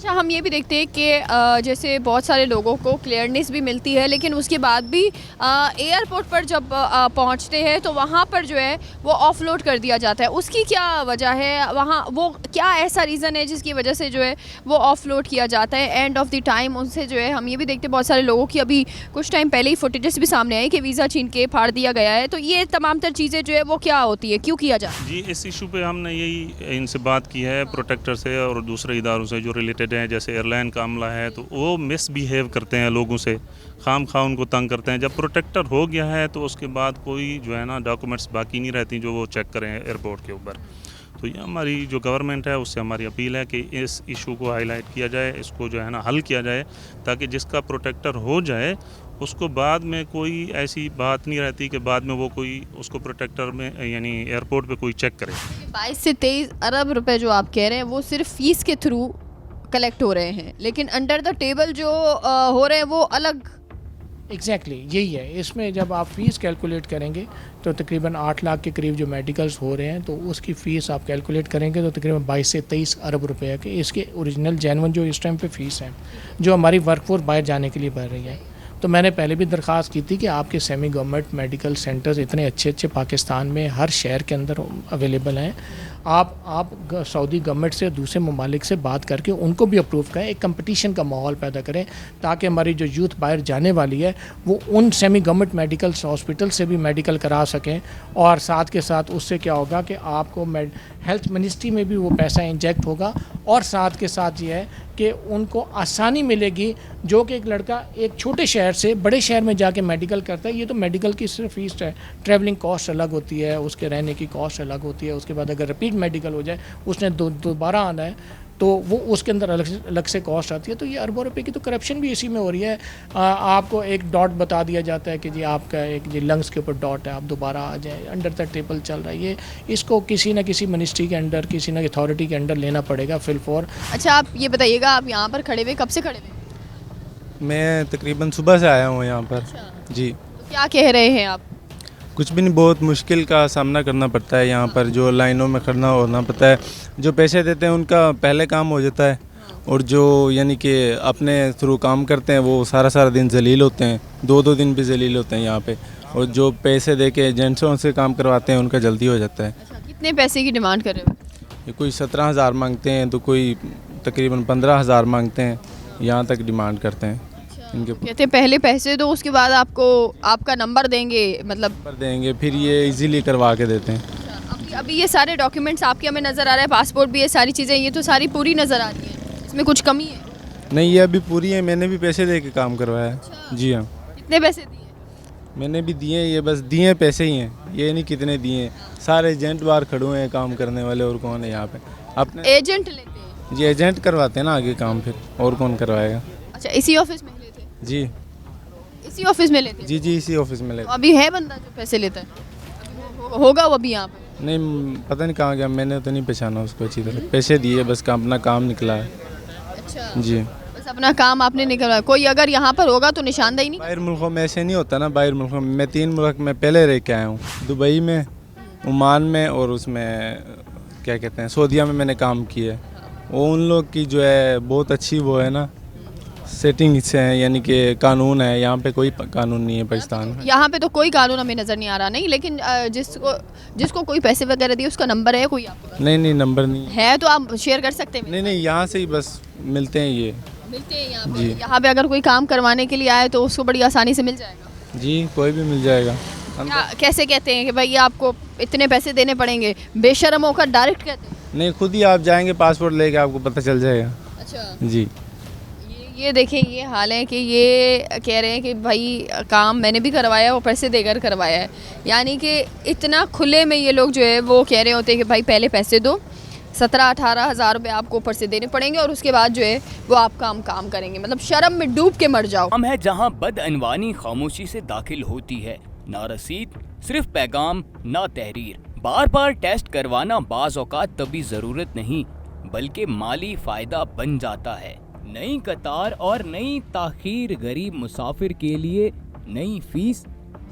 अच्छा, हम ये भी देखते हैं कि जैसे बहुत सारे लोगों को क्लियरनेस भी मिलती है, लेकिन उसके बाद भी एयरपोर्ट पर जब पहुंचते हैं तो वहाँ पर जो है वो ऑफलोड कर दिया जाता है। उसकी क्या वजह है? वहाँ वो क्या ऐसा रीज़न है जिसकी वजह से जो है वो ऑफलोड किया जाता है एंड ऑफ द टाइम? उनसे जो है हम ये भी देखते हैं बहुत सारे लोगों की अभी कुछ टाइम पहले ही फुटेजेस भी सामने आई कि वीज़ा छीन के फाड़ दिया गया है। तो ये तमाम तर चीज़ें जो है वो क्या होती है, क्यों किया जाता है? जी, इस इशू पे हमने यही इनसे बात की है, प्रोटेक्टर से और दूसरे इदारों से जो रिलेटेड हैं। जैसे एयरलाइन का मामला है तो वो मिसबिहेव करते हैं लोगों से, खामखा उनको तंग करते हैं। जब प्रोटेक्टर हो गया है तो उसके बाद कोई जो है ना डॉक्यूमेंट्स बाकी नहीं रहती जो वो चेक करें एयरपोर्ट के ऊपर। तो ये हमारी जो गवर्नमेंट है उससे हमारी अपील है कि इस इशू को हाईलाइट किया जाए, इसको जो है ना हल किया जाए, ताकि जिसका प्रोटेक्टर हो जाए उसको बाद में कोई ऐसी बात नहीं रहती कि बाद में वो कोई उसको प्रोटेक्टर में यानी एयरपोर्ट पे कोई चेक करे। 22 से 23 अरब रुपए जो आप कह रहे हैं वो सिर्फ फीस के थ्रू कलेक्ट हो रहे हैं, लेकिन अंडर द टेबल जो हो रहे हैं वो अलग। एग्जैक्टली यही है। इसमें जब आप फ़ीस कैलकुलेट करेंगे तो तकरीबन 8 लाख के करीब जो मेडिकल्स हो रहे हैं, तो उसकी फ़ीस आप कैलकुलेट करेंगे तो तकरीबन 22 से 23 अरब रुपए के इसके ओरिजिनल जेन्युइन जो इस टाइम पे फ़ीस है जो हमारी वर्कफोर्स बाहर जाने के लिए बढ़ रही है। तो मैंने पहले भी दरख्वास्त की थी कि आपके सेमी गवर्नमेंट मेडिकल सेंटर्स इतने अच्छे अच्छे पाकिस्तान में हर शहर के अंदर अवेलेबल हैं। आप सऊदी गवर्नमेंट से दूसरे ममालिक से बात करके उनको भी अप्रूव करें, एक कंपटीशन का माहौल पैदा करें, ताकि हमारी जो यूथ बाहर जाने वाली है वो उन सेमी गवर्नमेंट मेडिकल हॉस्पिटल से भी मेडिकल करा सकें। और साथ के साथ उससे क्या होगा कि आपको हेल्थ मिनिस्ट्री में भी वो पैसा इंजेक्ट होगा, और साथ के साथ ये है कि उनको आसानी मिलेगी। जो कि एक लड़का एक छोटे शहर से बड़े शहर में जाके मेडिकल करता है, ये तो मेडिकल की सिर्फ फीस है, ट्रैवलिंग कॉस्ट अलग होती है, उसके रहने की कॉस्ट अलग होती है। उसके बाद अगर रिपीट मेडिकल हो जाए, उसने दोबारा आना है तो वो उसके अंदर अलग से कॉस्ट आती है। तो ये अरबों रुपए की तो करप्शन भी इसी में हो रही है। आपको एक डॉट बता दिया जाता है कि जी आपका एक जी लंग्स के ऊपर डॉट है, आप दोबारा आ जाए, अंडर द टेबल चल रहा है ये। इसको किसी न किसी मिनिस्ट्री के अंडर, किसी न अथॉरिटी के अंडर लेना पड़ेगा फिल फॉर। अच्छा, आप ये बताइएगा, आप यहाँ पर खड़े हुए कब से खड़े हुए? मैं तकरीबन सुबह से आया हूँ यहाँ पर। अच्छा। जी, तो क्या कह रहे हैं आप? कुछ भी नहीं, बहुत मुश्किल का सामना करना पड़ता है यहाँ पर। जो लाइनों में खड़ना होना पड़ता है, जो पैसे देते हैं उनका पहले काम हो जाता है, और जो यानी कि अपने थ्रू काम करते हैं वो सारा दिन जलील होते हैं, 2 दिन भी जलील होते हैं यहाँ पे। और जो पैसे दे के एजेंट्सों से काम करवाते हैं उनका जल्दी हो जाता है। अच्छा, कितने पैसे की डिमांड कर रहे हो? ये कोई 17,000 मांगते हैं तो कोई तकरीबन 15,000 मांगते हैं, यहाँ तक डिमांड करते हैं इनके। कहते हैं पहले पैसे दो, उसके बाद आपको आपका नंबर देंगे, मतलब पर देंगे, फिर ये इजीली करवा के देते हैं। अभी ये सारे डॉक्यूमेंट्स आपके हमें नज़र आ रहा है, पासपोर्ट भी, ये सारी चीज़ें, ये तो सारी पूरी नज़र आ रही है, इसमें कुछ कमी है? नहीं, ये अभी पूरी है, मैंने भी पैसे दे के काम करवाया है। अच्छा। जी हाँ, कितने पैसे दिए? मैंने भी दिए, ये बस दिए पैसे ही हैं, ये नहीं कितने दिए हैं। सारे एजेंट बाहर खड़े हुए हैं काम करने वाले, और कौन है यहाँ पे? अपने एजेंट लेते हैं? जी, एजेंट करवाते हैं ना आगे काम, फिर और कौन करवाएगा? अच्छा, इसी ऑफिस में लेते हैं? जी इसी ऑफिस में लेते हैं? जी जी, इसी ऑफिस में तो लेते अभी है बंदा जो पैसे लेता है? अभी होगा वो अभी यहाँ पे? नहीं, पता नहीं कहाँ गया, मैंने तो नहीं पहचाना उसको अच्छी तरह। पैसे दिए, बस अपना काम निकला है। अच्छा, जी, बस अपना काम आपने निकलवाया। कोई अगर यहाँ पर होगा तो निशानदेही नहीं? बाहर मुल्कों में ऐसे नहीं होता ना। बाहर मुल्कों में मैं 3 मुल्क में पहले रह के आया हूँ, दुबई में, ओमान में, और उसमें क्या कहते हैं सऊदीया में मैंने काम किया है। वो उन लोग की जो है बहुत अच्छी वो है ना सेटिंग से है, यानी कि कानून है। यहाँ पे कोई कानून नहीं है पाकिस्तान में। यहाँ पे तो कोई कानून हमें नज़र नहीं आ रहा। नहीं, लेकिन जिसको कोई पैसे वगैरह दिए उसका नंबर है कोई आपके पास? नहीं, नंबर नहीं है तो आप शेयर कर सकते हैं? नहीं, यहाँ से ही बस मिलते हैं ये। मिलते हैं यहाँ जी। पे? यहाँ पे अगर कोई काम करवाने के लिए आए तो उसको बड़ी आसानी से मिल जाएगा? जी, कोई भी मिल जाएगा। क्या कैसे कहते हैं कि भाई आपको इतने पैसे देने पड़ेंगे, बेशर्म होकर डायरेक्ट कहते हैं? नहीं, खुद ही आप जाएंगे पासपोर्ट लेके, आपको पता चल जाएगा। अच्छा, जी, ये देखें, ये हाल है कि ये कह रहे हैं कि भाई काम मैंने भी करवाया है, वो पैसे देकर करवाया है। यानी कि इतना खुले में ये लोग जो है वो कह रहे होते हैं कि भाई पहले पैसे दो, 17-18 हज़ार रुपये आपको ऊपर से देने पड़ेंगे, और उसके बाद जो है वो आप काम करेंगे। मतलब शर्म में डूब के मर जाओ। हम है जहां बदअनवानी खामोशी से दाखिल होती है, ना रसीद, सिर्फ पैगाम, ना तहरीर। बार बार टेस्ट करवाना बाज़ औक़ात तभी ज़रूरत नहीं बल्कि माली फ़ायदा बन जाता है। नई कतार और नई ताख़ीर गरीब मुसाफिर के लिए नई फीस,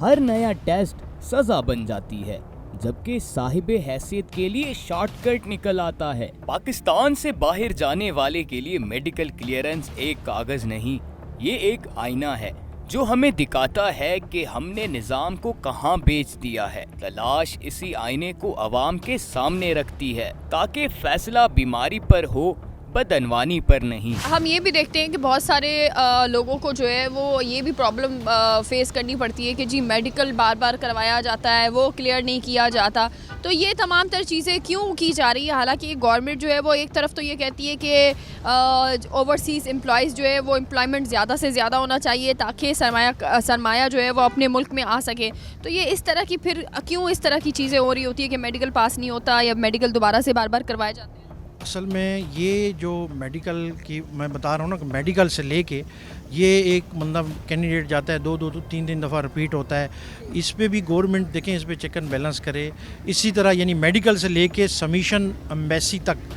हर नया टेस्ट सज़ा बन जाती है। जबकि साहिबे हैसियत के लिए शॉर्टकट निकल आता है। पाकिस्तान से बाहर जाने वाले के लिए मेडिकल क्लियरेंस एक कागज नहीं, ये एक आईना है जो हमें दिखाता है कि हमने निज़ाम को कहां बेच दिया है। तलाश इसी आईने को अवाम के सामने रखती है ताकि फैसला बीमारी पर हो, बदअनवानी पर नहीं। हम ये भी देखते हैं कि बहुत सारे लोगों को जो है वो ये भी प्रॉब्लम फेस करनी पड़ती है कि जी मेडिकल बार बार करवाया जाता है, वो क्लियर नहीं किया जाता। तो ये तमाम तर चीज़ें क्यों की जा रही है? हालांकि गवर्नमेंट जो है वो एक तरफ तो ये कहती है कि ओवरसीज़ एम्प्लॉयज़ जो है वो एम्प्लॉयमेंट ज़्यादा से ज़्यादा होना चाहिए ताकि सरमाया जो है वो अपने मुल्क में आ सके। तो ये इस तरह की फिर क्यों इस तरह की चीज़ें हो रही होती है कि मेडिकल पास नहीं होता या मेडिकल दोबारा से बार बार करवाए जाते हैं? असल में ये जो मेडिकल की मैं बता रहा हूँ ना कि मेडिकल से लेके ये एक मतलब कैंडिडेट जाता है 2-3 दफ़ा रिपीट होता है। इस पे भी गवर्नमेंट देखें, इस पे चेक एंड बैलेंस करे। इसी तरह यानी मेडिकल से लेके सबमिशन एम्बेसी तक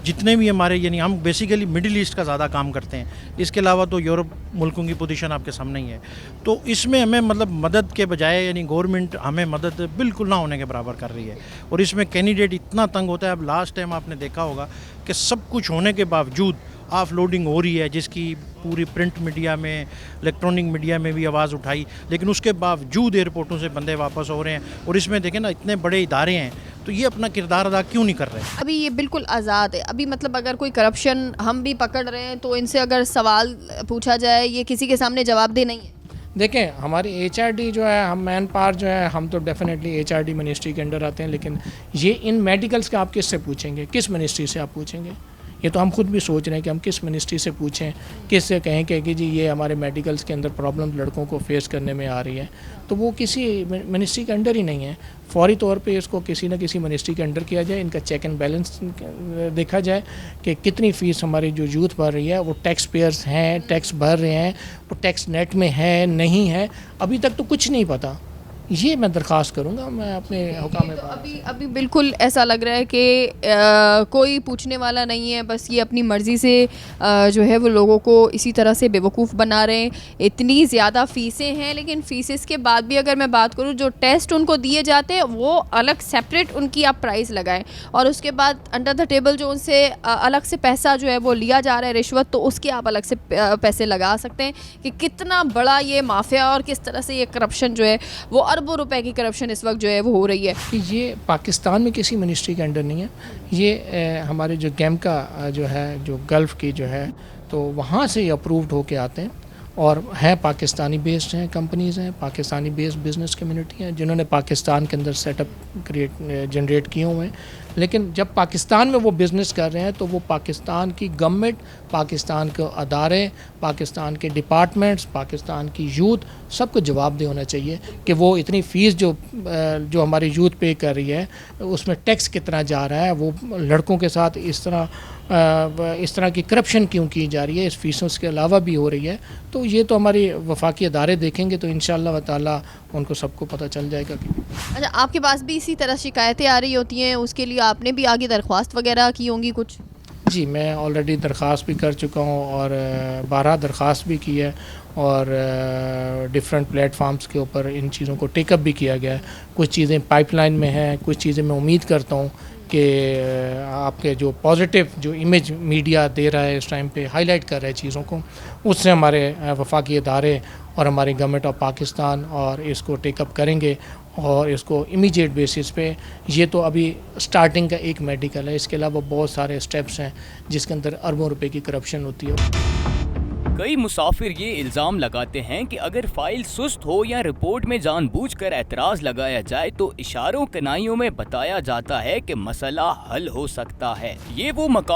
जितने भी हमारे यानी हम बेसिकली मिडिल ईस्ट का ज़्यादा काम करते हैं, इसके अलावा तो यूरोप मुल्कों की पोजीशन आपके सामने ही है। तो इसमें हमें मतलब मदद के बजाय यानी गवर्नमेंट हमें मदद बिल्कुल ना होने के बराबर कर रही है और इसमें कैंडिडेट इतना तंग होता है। अब लास्ट टाइम आपने देखा होगा कि सब कुछ होने के बावजूद ऑफलोडिंग हो रही है, जिसकी पूरी प्रिंट मीडिया में, इलेक्ट्रॉनिक मीडिया में भी आवाज़ उठाई, लेकिन उसके बावजूद एयरपोर्टों से बंदे वापस हो रहे हैं। और इसमें देखें ना, इतने बड़े इदारे हैं तो ये अपना किरदार अदा क्यों नहीं कर रहे? अभी ये बिल्कुल आज़ाद है। अभी मतलब अगर कोई करप्शन हम भी पकड़ रहे हैं तो इनसे अगर सवाल पूछा जाए, ये किसी के सामने जवाबदेह नहीं है। देखें, हमारी HRD जो है, हम मैन पावर जो है, हम तो डेफिनेटली HRD मिनिस्ट्री के अंडर आते हैं, लेकिन ये इन मेडिकल्स का आप किससे पूछेंगे, किस मिनिस्ट्री से आप पूछेंगे? ये तो हम खुद भी सोच रहे हैं कि हम किस मिनिस्ट्री से पूछें, किससे कहें कि जी ये हमारे मेडिकल्स के अंदर प्रॉब्लम लड़कों को फेस करने में आ रही है। तो वो किसी मिनिस्ट्री के अंडर ही नहीं है। फौरी तौर पे इसको किसी न किसी मिनिस्ट्री के अंडर किया जाए, इनका चेक एंड बैलेंस देखा जाए कि कितनी फ़ीस हमारी जो यूथ भर रही है वो टैक्स पेयर्स हैं, टैक्स भर रहे हैं, वो टैक्स नेट में है नहीं है, अभी तक तो कुछ नहीं पता। ये मैं दरख्वास्त करूँगा, मैं अपने हुकाम में। तो अभी बिल्कुल ऐसा लग रहा है कि कोई पूछने वाला नहीं है, बस ये अपनी मर्ज़ी से जो है वो लोगों को इसी तरह से बेवकूफ़ बना रहे हैं। इतनी ज़्यादा फ़ीसें हैं, लेकिन फ़ीसेस के बाद भी अगर मैं बात करूँ, जो टेस्ट उनको दिए जाते हैं वो अलग सेपरेट उनकी आप प्राइस लगाएं, और उसके बाद अंडर द टेबल जो उनसे अलग से पैसा जो है वो लिया जा रहा है, रिश्वत, तो उसके आप अलग से पैसे लगा सकते हैं कि कितना बड़ा ये माफिया और किस तरह से ये करप्शन जो है वो अरबों रुपए की करप्शन इस वक्त जो है वो हो रही है। ये पाकिस्तान में किसी मिनिस्ट्री के अंडर नहीं है, ये हमारे जो गेम का जो है, जो गल्फ़ की जो है, तो वहाँ से ये अप्रूव्ड होके आते हैं और हैं पाकिस्तानी बेस्ड हैं, कंपनीज़ हैं, पाकिस्तानी बेस्ड बिज़नेस कम्युनिटी हैं जिन्होंने पाकिस्तान के अंदर सेटअप जनरेट किए हुए हैं। लेकिन जब पाकिस्तान में वो बिज़नेस कर रहे हैं तो वो पाकिस्तान की गवर्नमेंट, पाकिस्तान के अदारे, पाकिस्तान के डिपार्टमेंट्स, पाकिस्तान की यूथ, सबको जवाबदेह होना चाहिए कि वो इतनी फ़ीस जो हमारी यूथ पे कर रही है उसमें टैक्स कितना जा रहा है, वो लड़कों के साथ इस तरह की करप्शन क्यों की जा रही है, इस फ़ीसों के अलावा भी हो रही है। तो ये तो हमारी वफाकी अदारे देखेंगे तो इंशाअल्लाह ताला उनको सबको पता चल जाएगा। अच्छा, आपके पास भी इसी तरह शिकायतें आ रही होती हैं, उसके लिए आपने भी आगे दरख्वास्त वगैरह की होंगी कुछ? जी, मैं ऑलरेडी दरख्वास्त भी कर चुका हूँ और 12 दरख्वास्त भी की है और डिफरेंट प्लेटफार्म्स के ऊपर इन चीज़ों को टेकअप भी किया गया है। कुछ चीज़ें पाइपलाइन में हैं, कुछ चीज़ें मैं उम्मीद करता हूँ कि आपके जो पॉजिटिव जो इमेज मीडिया दे रहा है इस टाइम पे, हाईलाइट कर रहा है चीज़ों को, उससे हमारे वफाकी इदारे और हमारी गवर्नमेंट ऑफ पाकिस्तान और इसको टेकअप करेंगे और इसको इमीडिएट बेसिस पे। ये तो अभी स्टार्टिंग का एक मेडिकल है, इसके अलावा बहुत सारे स्टेप्स हैं जिसके अंदर अरबों रुपए की करप्शन होती है। कई मुसाफिर ये इल्ज़ाम लगाते हैं कि अगर फाइल सुस्त हो या रिपोर्ट में जानबूझकर एतराज़ लगाया जाए तो इशारों कनाइयों में बताया जाता है कि मसला हल हो सकता है। ये वो मकाम